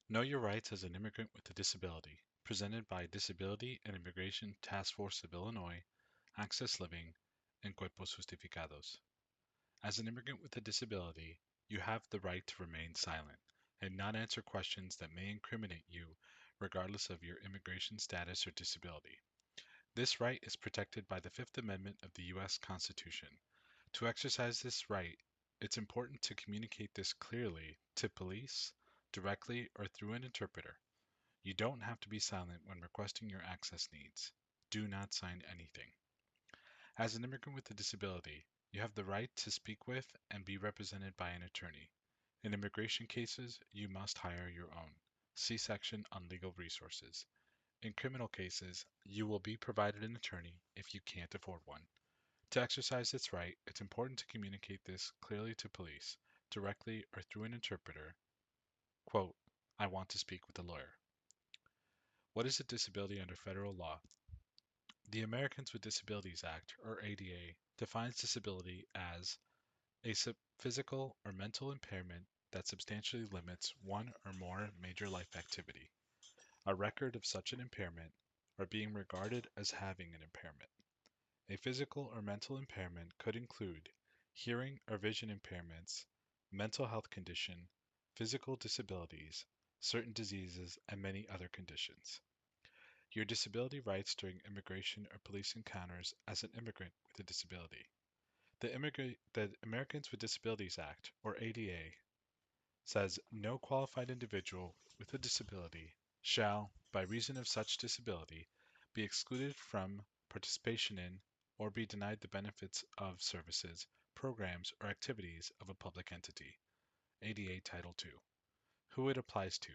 Know Your Rights as an Immigrant with a Disability, presented by Disability and Immigration Task Force of Illinois, Access Living, and Cuerpos Justificados. As an immigrant with a disability, you have the right to remain silent and not answer questions that may incriminate you, regardless of your immigration status or disability. This right is protected by the Fifth Amendment of the U.S. Constitution. To exercise this right, it's important to communicate this clearly to police, directly, or through an interpreter. You don't have to be silent when requesting your access needs. Do not sign anything. As an immigrant with a disability, you have the right to speak with and be represented by an attorney. In immigration cases, you must hire your own. See section on legal resources. In criminal cases, you will be provided an attorney if you can't afford one. To exercise this right, it's important to communicate this clearly to police, directly or through an interpreter. Quote, I want to speak with a lawyer. What is a disability under federal law? The Americans with Disabilities Act, or ADA, defines disability as a physical or mental impairment that substantially limits one or more major life activity, a record of such an impairment, or being regarded as having an impairment. A physical or mental impairment could include hearing or vision impairments, mental health condition, physical disabilities, certain diseases, and many other conditions. Your disability rights during immigration or police encounters as an immigrant with a disability. The Americans with Disabilities Act, or ADA, says no qualified individual with a disability shall, by reason of such disability, be excluded from participation in or be denied the benefits of services, programs, or activities of a public entity. ADA Title II. Who it applies to: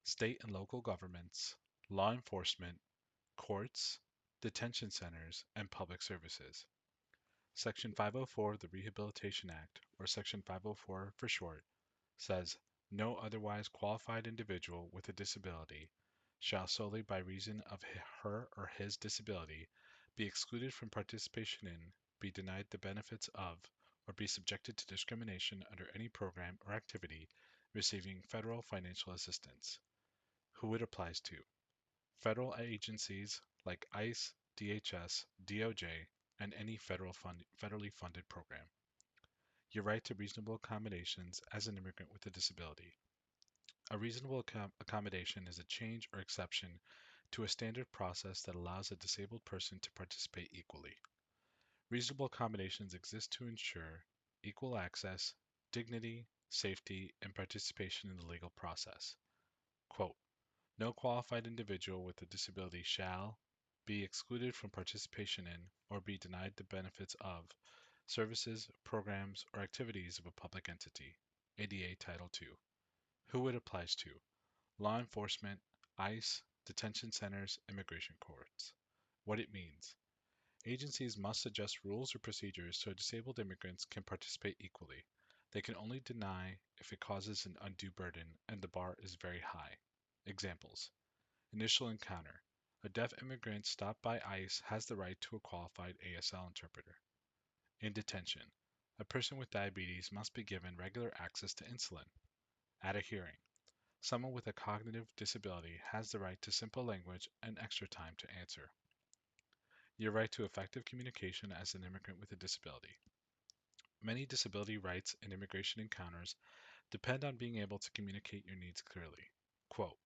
state and local governments, law enforcement, courts, detention centers, and public services. Section 504 of the Rehabilitation Act, or Section 504 for short, says no otherwise qualified individual with a disability shall solely by reason of her or his disability be excluded from participation in, be denied the benefits of, or be subjected to discrimination under any program or activity receiving federal financial assistance. Who it applies to: federal agencies like ICE, DHS, DOJ, and any federally funded program. Your right to reasonable accommodations as an immigrant with a disability. A reasonable accommodation is a change or exception to a standard process that allows a disabled person to participate equally. Reasonable accommodations exist to ensure equal access, dignity, safety, and participation in the legal process. Quote, no qualified individual with a disability shall be excluded from participation in or be denied the benefits of services, programs, or activities of a public entity. ADA Title II. Who it applies to: law enforcement, ICE, detention centers, immigration courts. What it means: agencies must adjust rules or procedures so disabled immigrants can participate equally. They can only deny if it causes an undue burden and the bar is very high. Examples: initial encounter. A deaf immigrant stopped by ICE has the right to a qualified ASL interpreter. In detention, a person with diabetes must be given regular access to insulin. At a hearing, someone with a cognitive disability has the right to simple language and extra time to answer. Your right to effective communication as an immigrant with a disability. Many disability rights in immigration encounters depend on being able to communicate your needs clearly. Quote,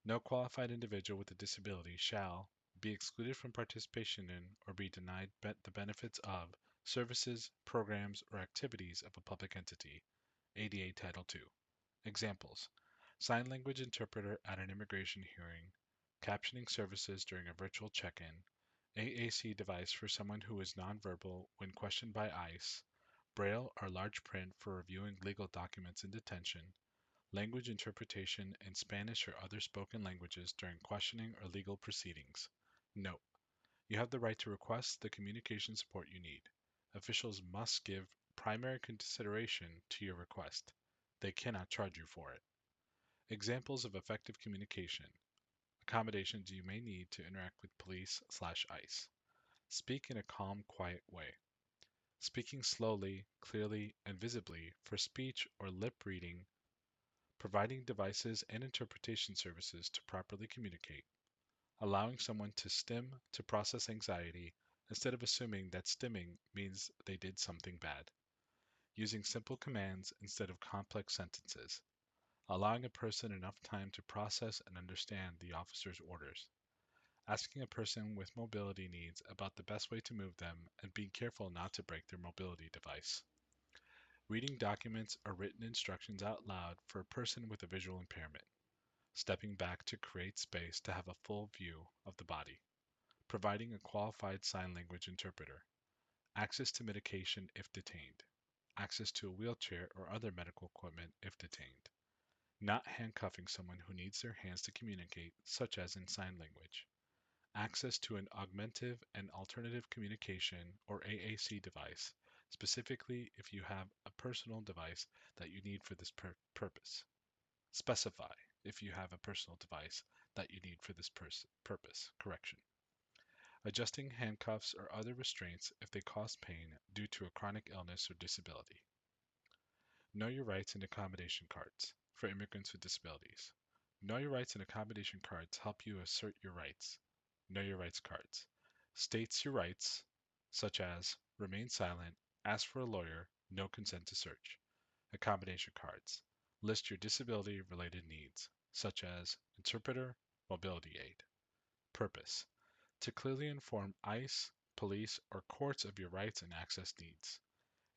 no qualified individual with a disability shall be excluded from participation in or be denied the benefits of services, programs, or activities of a public entity. ADA Title II. Examples: sign language interpreter at an immigration hearing, captioning services during a virtual check-in, AAC device for someone who is nonverbal when questioned by ICE, Braille or large print for reviewing legal documents in detention, language interpretation in Spanish or other spoken languages during questioning or legal proceedings. Note: you have the right to request the communication support you need. Officials must give primary consideration to your request. They cannot charge you for it. Examples of effective communication: accommodations you may need to interact with police/ICE. Speak in a calm, quiet way. Speaking slowly, clearly, and visibly for speech or lip reading. providing devices and interpretation services to properly communicate, allowing someone to stim to process anxiety instead of assuming that stimming means they did something bad, using simple commands instead of complex sentences, allowing a person enough time to process and understand the officer's orders, asking a person with mobility needs about the best way to move them and being careful not to break their mobility device, reading documents or written instructions out loud for a person with a visual impairment, stepping back to create space to have a full view of the body, providing a qualified sign language interpreter, access to medication if detained, access to a wheelchair or other medical equipment if detained, not handcuffing someone who needs their hands to communicate, such as in sign language, access to an augmentative and alternative communication or AAC device, specifically if you have a personal device that you need for this purpose. Specify if you have a personal device that you need for this purpose. Correction. Adjusting handcuffs or other restraints if they cause pain due to a chronic illness or disability. Know your rights and accommodation cards for immigrants with disabilities. Know your rights and accommodation cards help you assert your rights. Know your rights cards states your rights, such as remain silent, ask for a lawyer, no consent to search. Accommodation cards list your disability related needs, such as interpreter, mobility aid. Purpose to clearly inform ICE, police, or courts of your rights and access needs.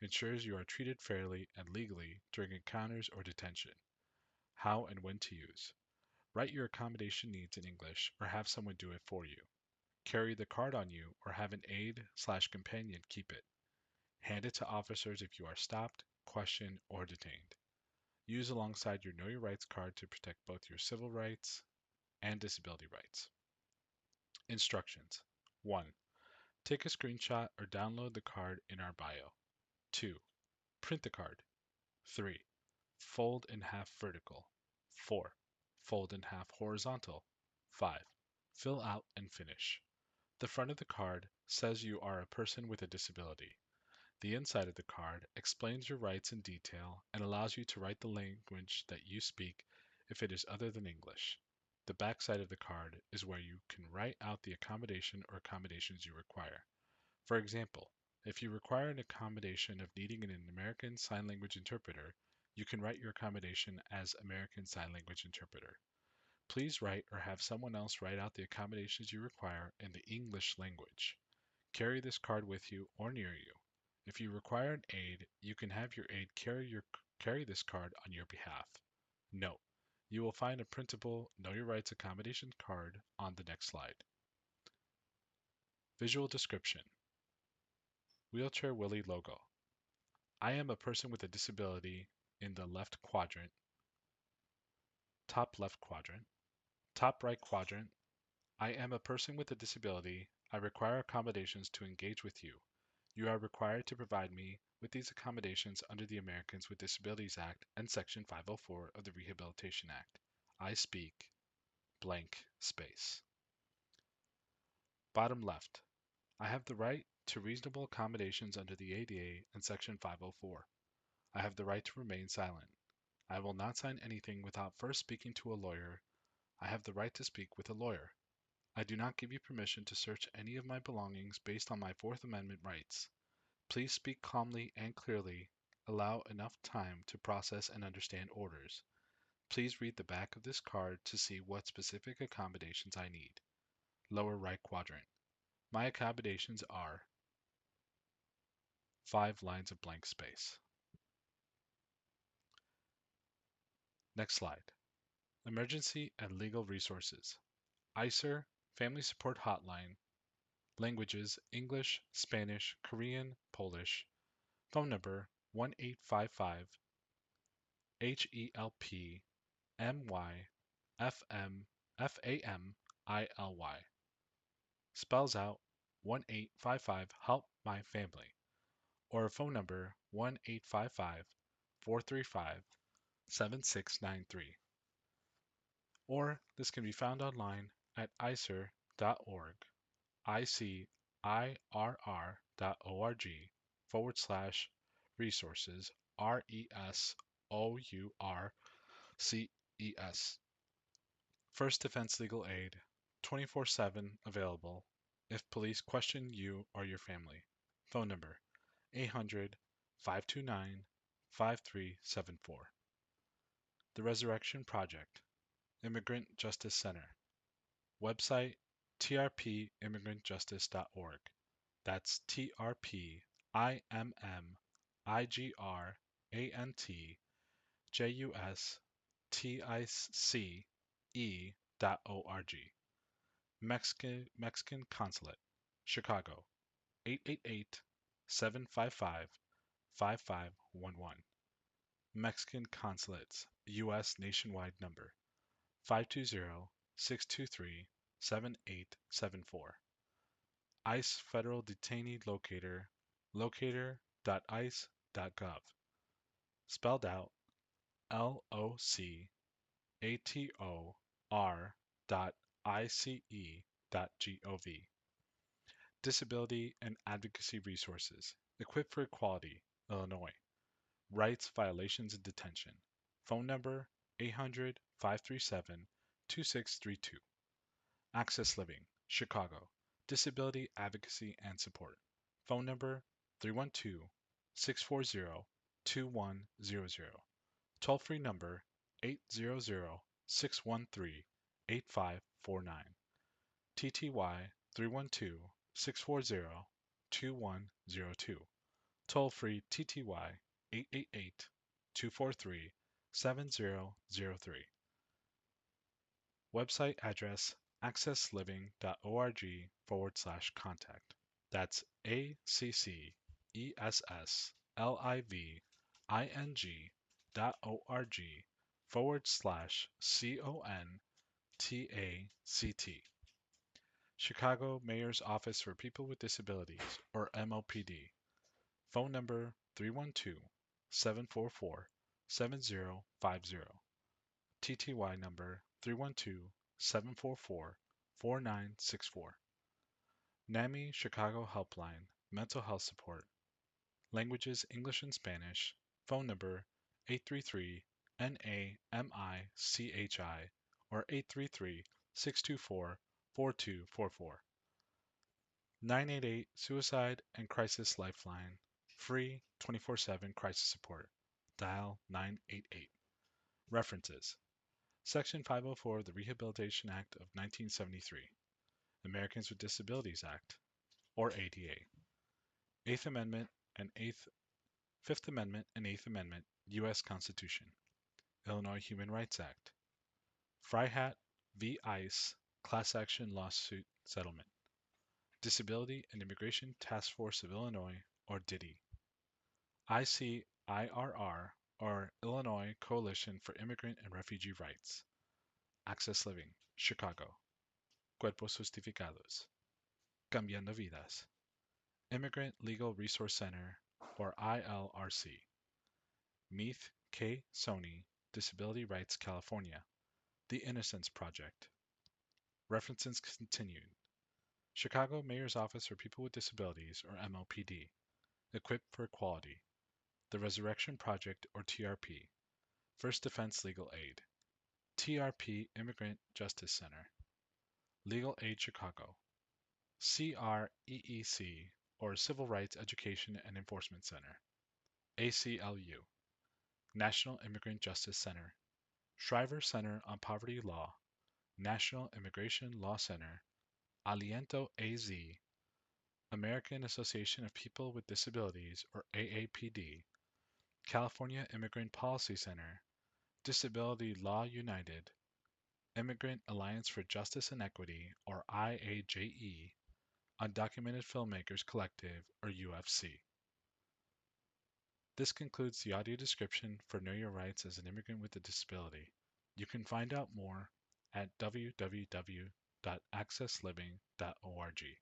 Ensures you are treated fairly and legally during encounters or detention. How and when to use. Write your accommodation needs in English or have someone do it for you. Carry the card on you or have an aide/companion keep it. Hand it to officers if you are stopped, questioned, or detained. Use alongside your Know Your Rights card to protect both your civil rights and disability rights. Instructions. 1. Take a screenshot or download the card in our bio. 2. Print the card. 3. Fold in half vertical. 4. Fold in half horizontal. 5. Fill out and finish. The front of the card says you are a person with a disability. The inside of the card explains your rights in detail and allows you to write the language that you speak if it is other than English. The back side of the card is where you can write out the accommodation or accommodations you require. For example, if you require an accommodation of needing an American Sign Language interpreter, you can write your accommodation as American Sign Language interpreter. Please write or have someone else write out the accommodations you require in the English language. Carry this card with you or near you. If you require an aide, you can have your aide carry this card on your behalf. Note: you will find a printable Know Your Rights accommodation card on the next slide. Visual description. Wheelchair Willie logo. I am a person with a disability in the left quadrant, top left quadrant, top right quadrant. I am a person with a disability. I require accommodations to engage with you. You are required to provide me with these accommodations under the Americans with Disabilities Act and Section 504 of the Rehabilitation Act. I speak blank space. Bottom left. I have the right to reasonable accommodations under the ADA and Section 504. I have the right to remain silent. I will not sign anything without first speaking to a lawyer. I have the right to speak with a lawyer. I do not give you permission to search any of my belongings based on my Fourth Amendment rights. Please speak calmly and clearly. Allow enough time to process and understand orders. Please read the back of this card to see what specific accommodations I need. Lower right quadrant. My accommodations are 5 lines of blank space. Next slide. Emergency and legal resources. ICER, Family Support Hotline. Languages: English, Spanish, Korean, Polish. Phone number 1855 HELP MYFAMILY. Spells out 1855 Help My Family, or a phone number 1855 435 7693. Or this can be found online at icer.org, icirr.org/resources, RESOUR CES. First Defense Legal Aid, 24/7 available if police question you or your family. Phone number 800-529-5374. The Resurrection Project, Immigrant Justice Center. Website trpimmigrantjustice.org. That's trpimmigrantjustice.org. Mexican Consulate, Chicago, 888-755-5511. Mexican Consulate's U.S. nationwide number, 520-623-7874. ICE Federal Detainee Locator, locator.ice.gov. Spelled out LOCATOR.ICE.gov. Disability and Advocacy Resources, Equipped for Equality, Illinois. Rights Violations in Detention. Phone number 800-537-2632. Access Living, Chicago. Disability Advocacy and Support. Phone number 312-640-2100. Toll-free number 800-613-8549. TTY 312-640-2102. Toll-free TTY 888-243-7003. Website address accessliving.org/contact. That's accessliving.org/contact. Chicago Mayor's Office for People with Disabilities, or MOPD. Phone number 312-744-7050. TTY number 312-744-4964. NAMI Chicago Helpline, Mental Health Support. Languages English and Spanish. Phone number 833-NAMICHI or 833-624-4244. 988 Suicide and Crisis Lifeline. Free 24/7 crisis support. Dial 988. References. Section 504 of the Rehabilitation Act of 1973. Americans with Disabilities Act, or ADA. 8th Amendment and 5th Amendment and 8th Amendment, U.S. Constitution. Illinois Human Rights Act. Freihat v. ICE, Class Action Lawsuit Settlement. Disability and Immigration Task Force of Illinois, or DITI. ICIRR, or Illinois Coalition for Immigrant and Refugee Rights. Access Living, Chicago. Cuerpos Justificados. Cambiando Vidas. Immigrant Legal Resource Center, or ILRC. Meath K. Sony, Disability Rights California. The Innocence Project. References continued. Chicago Mayor's Office for People with Disabilities, or MOPD. Equipped for Equality. The Resurrection Project, or TRP. First Defense Legal Aid. TRP Immigrant Justice Center. Legal Aid Chicago. CREEC, or Civil Rights Education and Enforcement Center. ACLU. National Immigrant Justice Center. Shriver Center on Poverty Law. National Immigration Law Center. Aliento AZ. American Association of People with Disabilities, or AAPD. California Immigrant Policy Center. Disability Law United. Immigrant Alliance for Justice and Equity, or IAJE. Undocumented Filmmakers Collective, or UFC. This concludes the audio description for Know Your Rights as an Immigrant with a Disability. You can find out more at www.accessliving.org.